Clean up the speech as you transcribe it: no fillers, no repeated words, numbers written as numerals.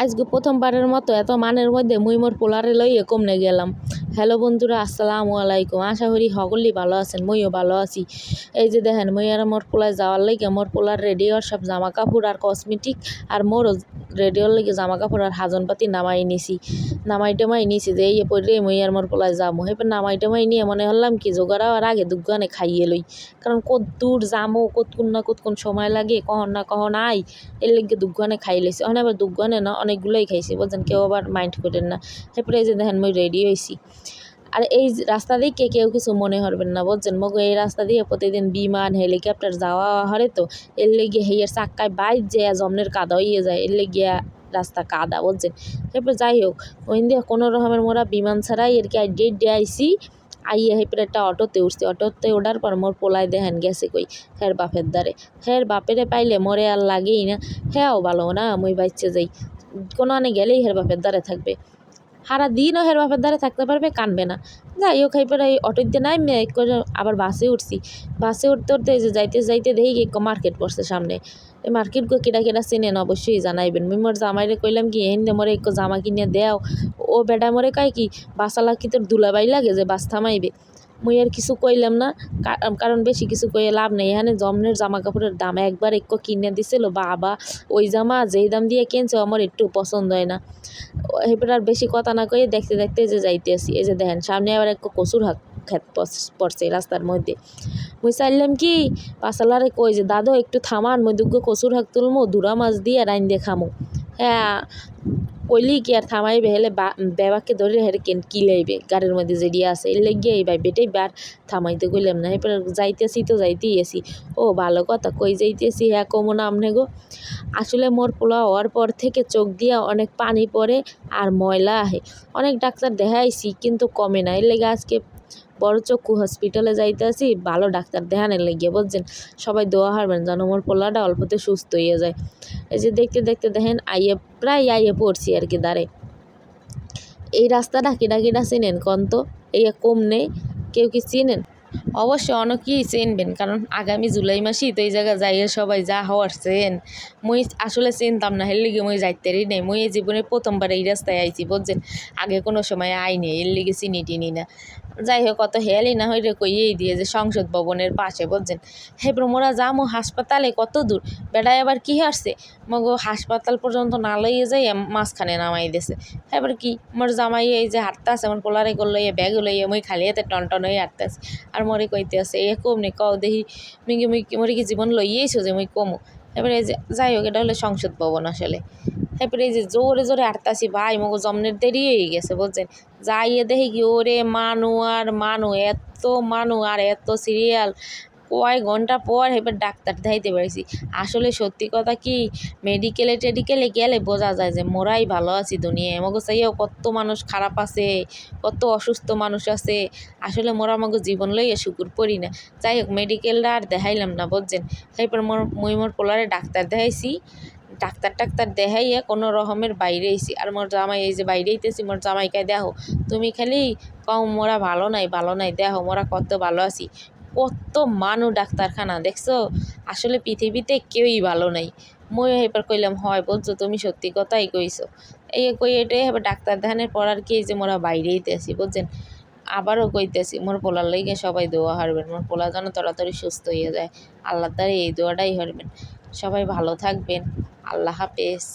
আজকে প্রথমবারের মতো এত মানের মধ্যে মুই মোর পোলারে লইয়ে কমনে গেলাম। হ্যালো বন্ধুরা, আসসালামু আলাইকুম। আশা করি সকলেই ভালো আছেন, মুইও ভালো আছি। এই যে দেখেন, মুই আর মোর পোলায় যাওয়ার লাগে মোর পোলার রেডিওর সব জামা কাপড় আর কসমেটিক আর মোরও রেডিওর লাগে জামা কাপড় আর হাজনপাতি নামাই নিছি যে এই পরে মুই আর মোর পোলায় যাবো। এবার নামাই নিয়ে মনে হলাম কি জোগাড় আর আগে দুগানে খাইয়ে লই, কারণ কত দূর যামো, কতক্ষণ না কতক্ষণ সময় লাগে, কখন না কখন আই, এর লেগে দুগানে খাই লইছি। এখন আবার দুগানে না অনেকগুলোই খাইছি, বলছেন কেউ আবার মাইন্ড করেন না। এরপরে এই যে দেখেন মুই রেডি হয়েছি। আর এই রাস্তা দিয়ে কেউ কিছু মনে হরবেন না, বলছেন মগো এই রাস্তা দিয়ে প্রতিদিন বিমান হেলিকপ্টার যাওয়া হরে, তো এর লেগে হেয়ার চাক্কায় বাইর যে জমনের কাদা হইয়ে যায়, এর লেগে রাস্তা কাদা, বলছেন। এরপর যাই হোক, ওই দিয়ে কোনো রকমের মোরা বিমান ছাড়াই এর কি ডেট আইসি আইয়ে হেপরে একটা অটোতে উঠছি। অটোতে ওঠার পর মোর পোলায় দেখেন গেছে কই হের বাপের দ্বারে। হের বাপেরে পাইলে মরে আর লাগেই না। হ্যাঁও ভালো না, মুই বাইচ্ছে যাই, কোনো আনে গেলেই হের বাপের দ্বারে থাকবে, সারা দিনও হের বাপের দ্বারে থাকতে পারবে, কানবে না। যাই হোক, পরে এই অটোতে নাই মেয়ে করে আবার বাসে উঠছি। বাসে উঠতে উঠতে এই যে যাইতে দেখি কি মার্কেট পড়ছে সামনে। এই মার্কেট গো কেডা চেনেন অবশ্যই জানাইবেন। মুই মোর জামাইরে কইলাম কি হিন্দে মোরে একটু জামা কিনে দেও। ও বেটা মোরে কয় কি বাসালা কি তোর দুলাবাই লাগে যে বাস থামাইবে। মুই আর কিছু কইলাম না, কারণ বেশি কিছু কইয়ে লাভ নেই। এখানে জমনের জামা কাপড়ের দাম একবার একটু কিনে দিছিল, বাবা ওই জামা যেই দাম দিয়ে কিনছে আমার একটু পছন্দ হয় না। এবার আর বেশি কথা না কয়ে দেখতে দেখতে যে যাইতে আসি। এই যে দেখেন সামনে আবার একটু কচুর ক্ষেত পড়ছে রাস্তার মধ্যে। মুই চাইলাম কি পাশালারে কই যে দাদু একটু থামান, মুই দুগ্গো কচুর হাঁক তুলমু, ধুরা মাছ দিয়ে রাইন দিয়ে খামু। হ্যাঁ কইলি কি আর থামাইবে, হেলে বেবাকে ধরে হেরে কি লাইবে গাড়ির মধ্যে যেডিয়া আছে, এর লেগে এই বেটাই বার থামাইতে কইলাম না। এরপর যাইতেছি তো যাইতেই আসি। ও ভালো কথা, কই যাইতেছি হ্যাঁ কমো না আমনে গো। আসলে মোর পোলা হওয়ার পর থেকে চোখ দিয়া অনেক পানি পড়ে আর ময়লা আহে। অনেক ডাক্তার দেখাইছি কিন্তু কমে না, এর লেগে আজকে বড় চক্ষু হসপিটালে যাইতেছি ভালো ডাক্তার দেখানোর লেগে, বুঝছেন। সবাই দোয়া হারবেন যেন মোর পোলাটা অল্পতে সুস্থ হয়ে যায়। এই যে দেখতে দেখতে দেখেন প্রায় আইয়ে পড়ছি আর কি দাঁড়ে। এই রাস্তাটা কেডা চেনেন কন তো? এই কমনে কেউ কি চেনেন? অবশ্যই অনেকেই চিনবেন, কারণ আগামী জুলাই মাসেই তো এই জায়গা যাইয়ে সবাই যা হওয়ার চেন। মুই আসলে চিনতাম না, এর লিগে মুই যাইতেরই নেই। মুই এই জীবনে প্রথমবার এই রাস্তায় আইছি, বুঝছেন। আগে কোনো সময় আইনি, এর লিগে চিনি টিনি না। যাই হোক, অত হেয়ালি না হইলে কইয়েই দিয়ে যে সংসদ ভবনের পাশে, বুঝছেন। হেবর মোরা যামো হাসপাতালে, কত দূর। বেড়ায় আবার কি হারছে মগো হাসপাতাল পর্যন্ত না লইয়ে যাই মাঝখানে নামাই দিয়েছে। এবার কি মোর জামাই এই যে হাঁটতে আছে, আমার পোলারে গোল লইয়ে ব্যাগ লইয়ে মুই খালি হাতে টনটন হয়ে হাঁটতে আছে। আর মরে কইতে আছে এ কম নে কও দেখি মরে কি জীবন লইয়েইছো যে মুই কমো। এবারে এই যে যাই হোক, এটা হলো সংসদ ভবন আসলে। এরপরে এই যে জোরে জোরে হাঁটতাছি, ভাই মগো জমনের দেরি হয়ে গেছে, বুঝছেন। যাইয়ে দেখি কি ওরে মানু এত মানু আর এত সিরিয়াল। কয় ঘন্টা পর এবার ডাক্তার দেখাইতে পারছি। আসলে সত্যি কথা কি, টেডিকেলে গেলে বোঝা যায় যে মোরাই ভালো আছি দুনিয়ায়। আমাকে চাইও কত মানুষ খারাপ আছে, কত অসুস্থ মানুষ আছে। আসলে মোরা আমাকে জীবন লইয়া শুকুর করি না। যাই হোক, মেডিকেলটা আর দেখাইলাম না, বুঝছেন। তারপর মোর পোলারে ডাক্তার দেখাইছি। ডাক্তার দেখাইয়া কোনো রকমের বাইরে আইছি। আর মোর জামাই এই যে বাইরে আইতেছি, মোর জামাইকে দেখো তুমি খালি কও মোরা ভালো নাই, দেখো মোরা কত ভালো আছি। কত মানুষ ডাক্তারখানা দেখছো, আসলে পৃথিবীতে কেউই ভালো নাই। মই এবার কইলাম হয় বলছো, তুমি সত্যি কথাই কইছো। এই কই এটাই হবে ডাক্তার দেখানোর পর আর কি, এই যে মোরা বাইরেইতে আসি, বুঝছেন। আবারও কইতেছি মোর পোলার লাইগে সবাই দোয়া হারবেন, মোর পোলা যেন তাড়াতাড়ি সুস্থ হয়ে যায়। আল্লাহ তার এই দোয়াটাই হারবেন। সবাই ভালো থাকবেন। আল্লাহ হাফেজ।